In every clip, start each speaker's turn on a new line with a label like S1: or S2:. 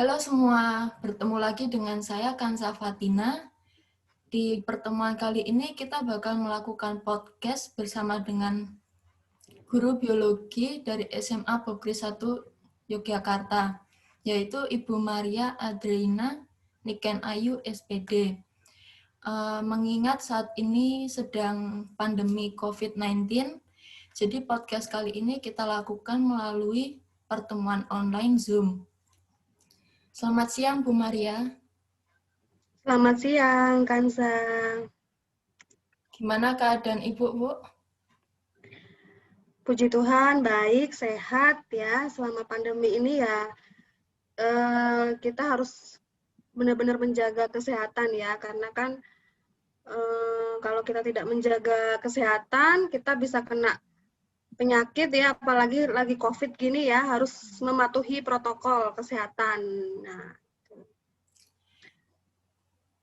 S1: Halo semua, bertemu lagi dengan saya Kansa Fatina. Di pertemuan kali ini kita bakal melakukan podcast bersama dengan guru biologi dari SMA Pogri 1 Yogyakarta, yaitu Ibu Maria Adriana Niken Ayu SPD. Mengingat saat ini sedang pandemi COVID-19, jadi podcast kali ini kita lakukan melalui pertemuan online Zoom. Selamat siang Bu Maria.
S2: Selamat siang, Kansa.
S1: Gimana keadaan Ibu, Bu?
S2: Puji Tuhan, baik, sehat ya. Selama pandemi ini ya, kita harus benar-benar menjaga kesehatan ya, karena kan kalau kita tidak menjaga kesehatan, kita bisa kena penyakit ya, apalagi lagi COVID gini ya, harus mematuhi protokol kesehatan. Nah,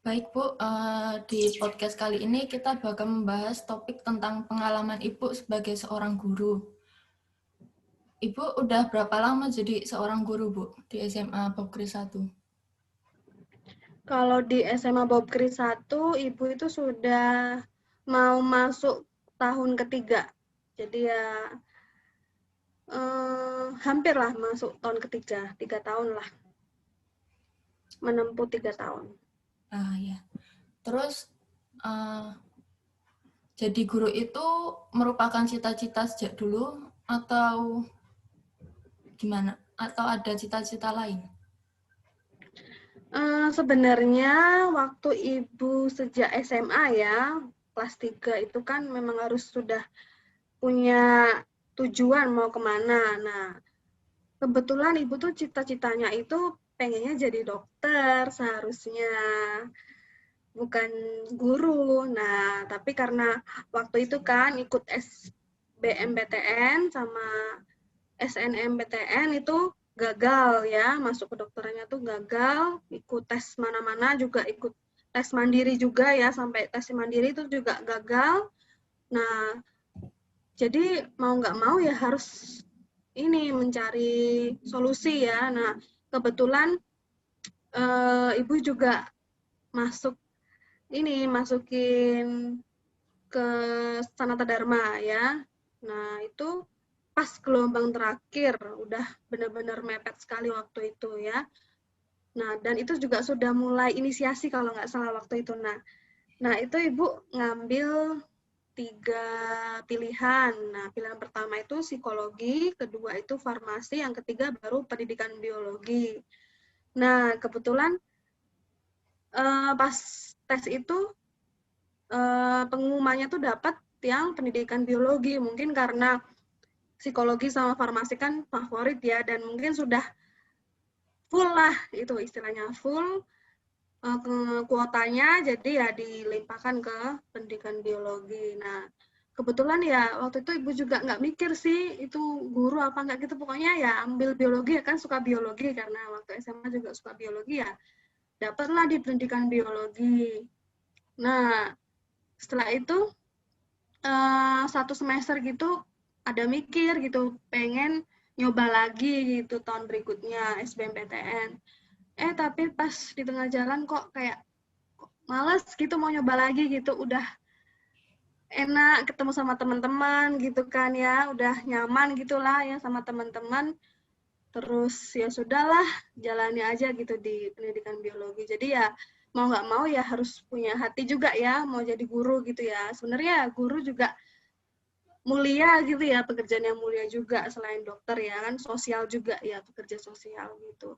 S1: Baik Bu, di podcast kali ini kita bakal membahas topik tentang pengalaman Ibu sebagai seorang guru. Ibu udah berapa lama jadi seorang guru, Bu, di SMA Pogri 1?
S2: kalau di SMA Bob Kris 1, Ibu itu sudah mau masuk tahun ketiga. Jadi ya hampirlah masuk tahun ketiga, 3 tahun lah, menempuh 3 tahun.
S1: Ya. Terus, jadi guru itu merupakan cita-cita sejak dulu atau gimana? Atau ada cita-cita lain?
S2: Sebenarnya waktu Ibu sejak SMA ya, kelas 3 itu kan memang harus sudah punya tujuan mau kemana. Nah, kebetulan Ibu tuh cita-citanya itu pengennya jadi dokter seharusnya, bukan guru. Nah, tapi karena waktu itu kan ikut SBMPTN sama SNMPTN itu gagal ya, masuk kedokterannya tuh gagal, ikut tes mana-mana juga ikut tes mandiri juga ya, sampai tes mandiri itu juga gagal. Nah, jadi mau nggak mau ya harus ini mencari solusi ya. Nah, kebetulan Ibu juga masukin ke Sanata Dharma ya. Nah, itu pas gelombang terakhir, udah benar-benar mepet sekali waktu itu ya. Nah, dan itu juga sudah mulai inisiasi kalau nggak salah waktu itu. Nah itu Ibu ngambil 3 pilihan. Nah, pilihan pertama itu psikologi, kedua itu farmasi, yang ketiga baru pendidikan biologi. Nah, kebetulan pas tes itu pengumumannya tuh dapat yang pendidikan biologi, mungkin karena psikologi sama farmasi kan favorit ya, dan mungkin sudah full lah, itu istilahnya full kuotanya, jadi ya dilimpahkan ke pendidikan biologi. Nah, kebetulan ya waktu itu Ibu juga nggak mikir sih itu guru apa nggak gitu, pokoknya ya ambil biologi ya, kan suka biologi, karena waktu SMA juga suka biologi ya, dapatlah di pendidikan biologi. Nah, setelah itu satu semester gitu ada mikir gitu, pengen nyoba lagi gitu tahun berikutnya SBMPTN. Tapi pas di tengah jalan kok kayak males gitu mau nyoba lagi gitu, udah enak ketemu sama teman-teman gitu kan ya, udah nyaman gitulah ya sama teman-teman. Terus ya sudahlah, jalani aja gitu di pendidikan biologi. Jadi ya mau nggak mau ya harus punya hati juga ya, mau jadi guru gitu ya. Sebenarnya guru juga mulia gitu ya, pekerjaan yang mulia juga, selain dokter ya kan, sosial juga ya, pekerja sosial gitu.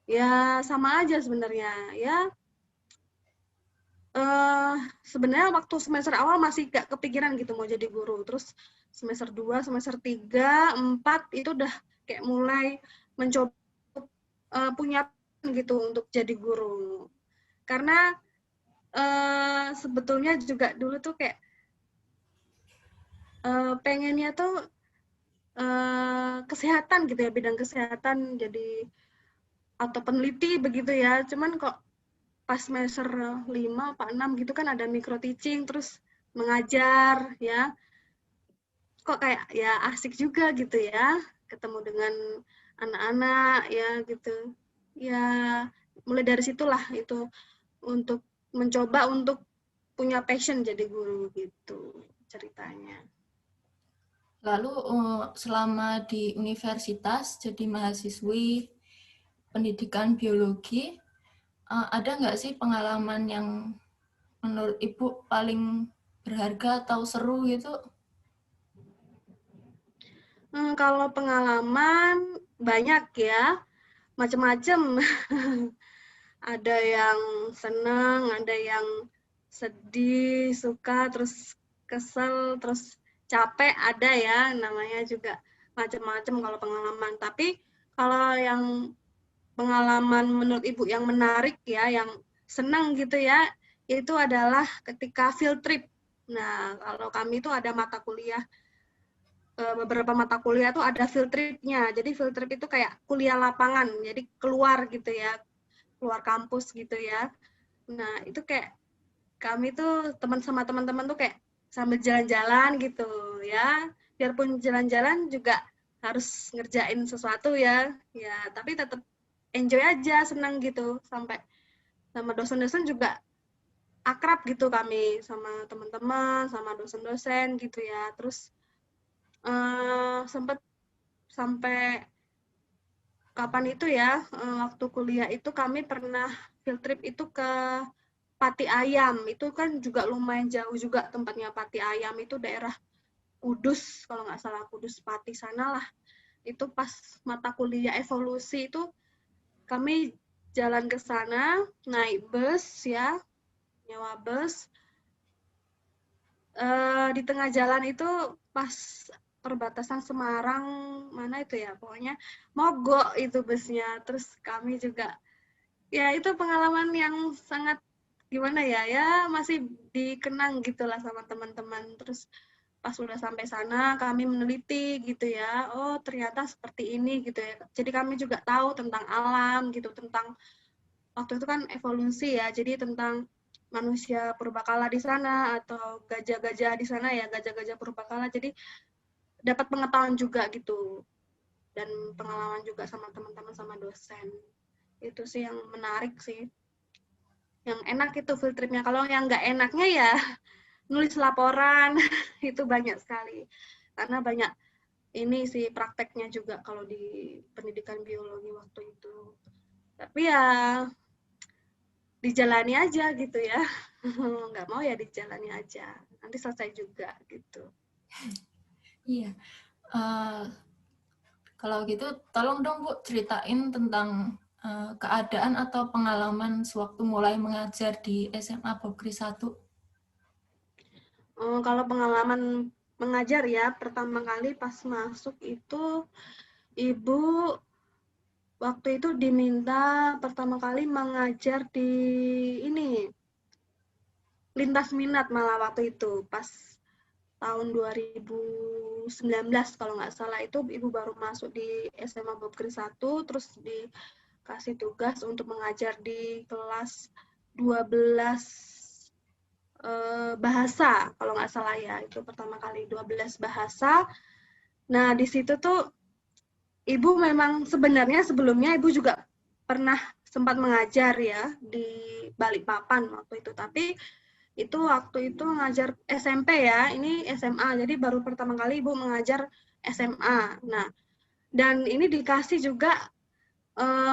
S2: Ya sama aja sebenarnya ya. Sebenarnya waktu semester awal masih gak kepikiran gitu mau jadi guru. Terus semester 2, semester 3, 4 itu udah kayak mulai mencoba punya gitu untuk jadi guru. Karena sebetulnya juga dulu tuh kayak pengennya tuh kesehatan gitu ya, bidang kesehatan, jadi atau peneliti begitu ya. Cuman kok pas semester 5 apa 6 gitu kan ada micro teaching, terus mengajar ya, kok kayak ya asik juga gitu ya, ketemu dengan anak-anak ya gitu. ya mulai dari situlah itu untuk mencoba untuk punya passion jadi guru gitu ceritanya.
S1: Lalu selama di universitas jadi mahasiswi pendidikan biologi, ada nggak sih pengalaman yang menurut Ibu paling berharga atau seru gitu?
S2: Kalau pengalaman banyak ya, macam-macam. Ada yang senang, ada yang sedih, suka, terus kesel, terus capek, ada ya, namanya juga macam-macam kalau pengalaman. Tapi kalau yang pengalaman menurut Ibu yang menarik ya, yang senang gitu ya, itu adalah ketika field trip. Nah, kalau kami itu ada mata kuliah, beberapa mata kuliah tuh ada field trip-nya. Jadi field trip itu kayak kuliah lapangan, jadi keluar gitu ya, keluar kampus gitu ya. Nah, itu kayak kami tuh sama teman-teman tuh kayak sambil jalan-jalan gitu ya. Biarpun jalan-jalan juga harus ngerjain sesuatu ya. Ya, tapi tetap enjoy aja, senang gitu. Sampai sama dosen-dosen juga akrab gitu kami sama teman-teman, sama dosen-dosen gitu ya. Terus sempat sampai kapan itu ya, waktu kuliah itu kami pernah field trip itu ke Pati Ayam, itu kan juga lumayan jauh juga tempatnya. Pati Ayam itu daerah Kudus, kalau nggak salah Kudus Pati sana lah. Itu pas mata kuliah evolusi itu kami jalan ke sana, naik bus ya, nyewa bus. Di tengah jalan itu pas perbatasan Semarang, mana itu ya, pokoknya mogok itu busnya. Terus kami juga, ya itu pengalaman yang sangat gimana ya, ya masih dikenang gitulah sama teman-teman. Terus pas udah sampai sana kami meneliti gitu ya, oh ternyata seperti ini gitu ya. Jadi kami juga tahu tentang alam gitu, tentang waktu itu kan evolusi ya, jadi tentang manusia purbakala di sana atau gajah-gajah di sana ya, gajah-gajah purbakala. Jadi dapat pengetahuan juga gitu dan pengalaman juga sama teman-teman sama dosen. Itu sih yang menarik sih. Yang enak itu field tripnya. Kalau yang nggak enaknya ya nulis laporan itu banyak sekali. Karena banyak ini sih prakteknya juga kalau di pendidikan biologi waktu itu. Tapi ya dijalani aja gitu ya. Nggak mau ya dijalani aja. Nanti selesai juga gitu.
S1: Iya. Uh, Kalau gitu, tolong dong Bu ceritain tentang keadaan atau pengalaman sewaktu mulai mengajar di SMA Bogri 1.
S2: Kalau pengalaman mengajar ya, pertama kali pas masuk itu ibu waktu itu diminta pertama kali mengajar di ini lintas minat malah waktu itu pas tahun 2019 kalau nggak salah itu ibu baru masuk di SMA Bogri 1 terus dikasih tugas untuk mengajar di kelas 12 bahasa kalau nggak salah ya itu pertama kali 12 bahasa. Nah di situ tuh ibu memang sebenarnya sebelumnya ibu juga pernah sempat mengajar ya di Balikpapan waktu itu tapi itu waktu itu ngajar SMP ya, ini SMA, jadi baru pertama kali ibu mengajar SMA. Nah, dan ini dikasih juga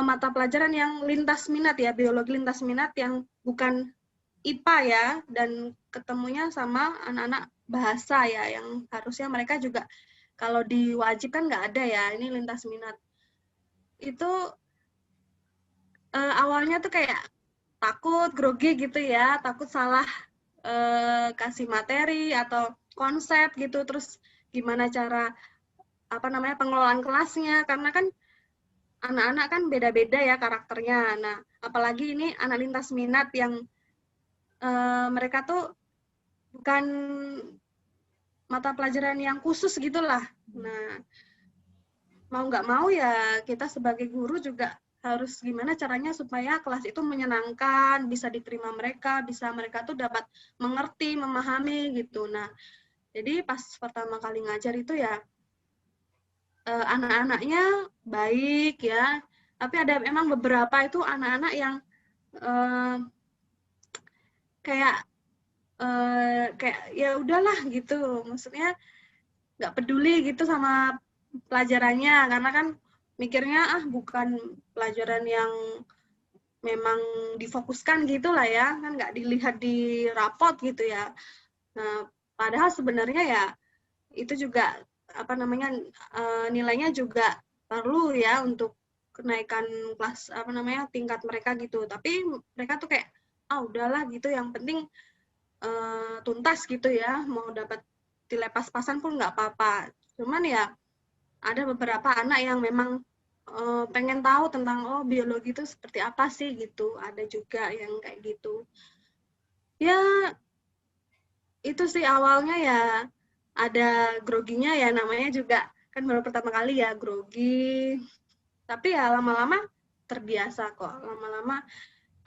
S2: mata pelajaran yang lintas minat ya, biologi lintas minat yang bukan IPA ya, dan ketemunya sama anak-anak bahasa ya, yang harusnya mereka juga kalau diwajibkan nggak ada ya, ini lintas minat. Itu awalnya tuh kayak takut, grogi gitu ya, takut salah kasih materi atau konsep gitu, terus gimana cara apa namanya pengelolaan kelasnya karena kan anak-anak kan beda-beda ya karakternya. Nah, apalagi ini anak lintas minat yang mereka tuh bukan mata pelajaran yang khusus gitulah. Nah, mau nggak mau ya kita sebagai guru juga harus gimana caranya supaya kelas itu menyenangkan, bisa diterima mereka, bisa mereka tuh dapat mengerti, memahami gitu. Nah, jadi pas pertama kali ngajar itu ya anak-anaknya baik ya, Tapi ada memang beberapa itu anak-anak yang kayak kayak ya udahlah gitu, maksudnya nggak peduli gitu sama pelajarannya, karena kan mikirnya bukan pelajaran yang memang difokuskan gitu lah ya, kan nggak dilihat di rapot gitu ya. Nah, padahal sebenarnya ya itu juga apa namanya nilainya juga perlu ya untuk kenaikan kelas apa namanya tingkat mereka gitu. Tapi mereka tuh kayak udahlah gitu, yang penting tuntas gitu ya, mau dapat nilai pas-pasan pun nggak apa-apa. Cuman ya ada beberapa anak yang memang pengen tahu tentang biologi itu seperti apa sih gitu. Ada juga yang kayak gitu. Ya itu sih awalnya ya ada groginya ya, namanya juga kan baru pertama kali ya grogi. Tapi ya lama-lama terbiasa kok. Lama-lama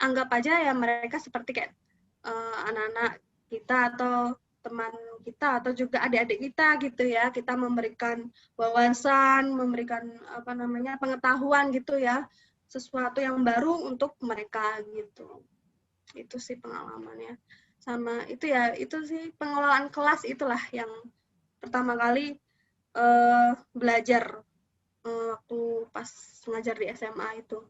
S2: anggap aja ya mereka seperti kayak anak-anak kita atau teman kita atau juga adik-adik kita gitu ya. Kita memberikan wawasan, memberikan apa namanya pengetahuan gitu ya, sesuatu yang baru untuk mereka gitu. Itu sih pengalamannya. Sama itu ya, itu sih pengelolaan kelas itulah yang pertama kali belajar waktu pas ngajar di SMA itu.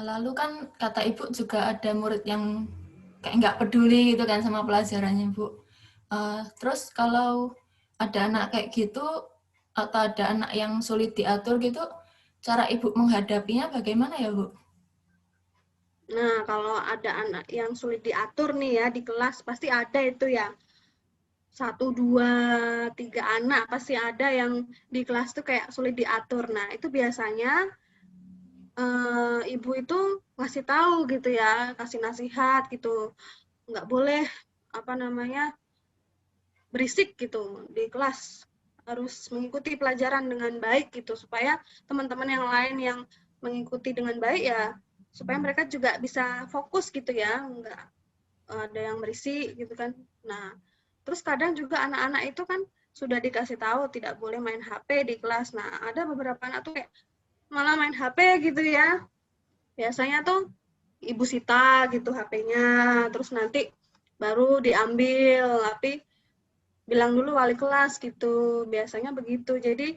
S1: Lalu kan kata Ibu juga ada murid yang kayak nggak peduli gitu kan sama pelajarannya, Bu. Terus kalau ada anak kayak gitu atau ada anak yang sulit diatur gitu, cara Ibu menghadapinya bagaimana ya, Bu?
S2: Nah, kalau ada anak yang sulit diatur nih ya di kelas, pasti ada itu ya. 1, 2, 3 anak pasti ada yang di kelas tuh kayak sulit diatur. Nah, itu biasanya ibu itu ngasih tahu gitu ya, kasih nasihat gitu. Nggak boleh apa namanya berisik gitu di kelas, harus mengikuti pelajaran dengan baik gitu, supaya teman-teman yang lain yang mengikuti dengan baik ya, supaya mereka juga bisa fokus gitu ya, nggak ada yang berisik gitu kan. Nah, terus kadang juga anak-anak itu kan sudah dikasih tahu tidak boleh main HP di kelas. Nah, ada beberapa anak tuh kayak malah main HP gitu ya. Biasanya tuh ibu sita gitu HP-nya, terus nanti baru diambil, tapi bilang dulu wali kelas gitu. Biasanya begitu. Jadi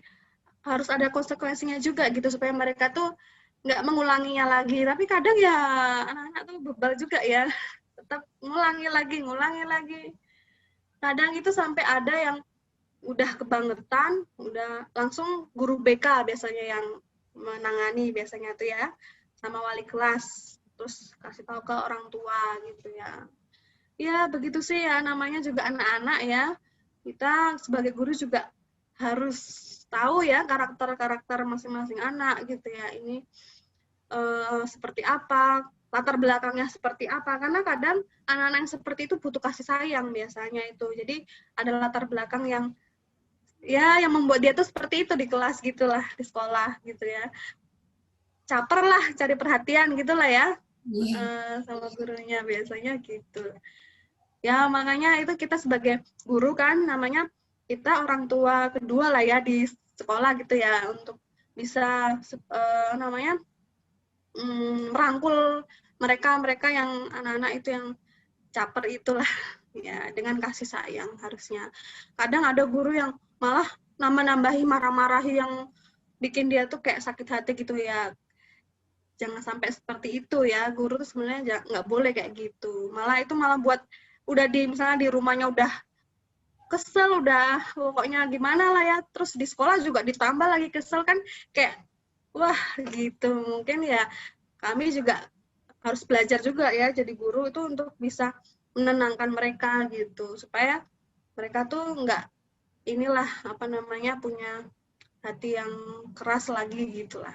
S2: harus ada konsekuensinya juga gitu supaya mereka tuh nggak mengulanginya lagi. Tapi kadang ya anak-anak tuh bebal juga ya, tetap ngulangi lagi. Kadang itu sampai ada yang udah kebangetan, udah langsung guru BK biasanya yang menangani biasanya tuh ya, sama wali kelas, terus kasih tahu ke orang tua gitu ya. Ya begitu sih ya, namanya juga anak-anak ya. Kita sebagai guru juga harus tahu ya karakter-karakter masing-masing anak gitu ya. Ini seperti apa, latar belakangnya seperti apa. Karena kadang anak-anak yang seperti itu butuh kasih sayang biasanya itu. Jadi ada latar belakang yang ya yang membuat dia tuh seperti itu di kelas gitulah, di sekolah gitu ya. Caper lah, cari perhatian gitulah ya sama gurunya biasanya gitu. Ya makanya itu kita sebagai guru kan namanya kita orang tua kedua lah ya di sekolah gitu ya, untuk bisa namanya merangkul mereka yang anak-anak itu yang caper itulah ya, dengan kasih sayang harusnya. Kadang ada guru yang malah nambah-nambahi marah-marahi yang bikin dia tuh kayak sakit hati gitu ya. Jangan sampai seperti itu ya, guru tuh sebenarnya nggak boleh kayak gitu. Malah itu malah buat udah misalnya di rumahnya udah kesel, udah pokoknya gimana lah ya, terus di sekolah juga ditambah lagi kesel kan, kayak wah gitu. Mungkin ya kami juga harus belajar juga ya jadi guru itu untuk bisa menenangkan mereka gitu, supaya mereka tuh nggak inilah apa namanya punya hati yang keras lagi gitulah.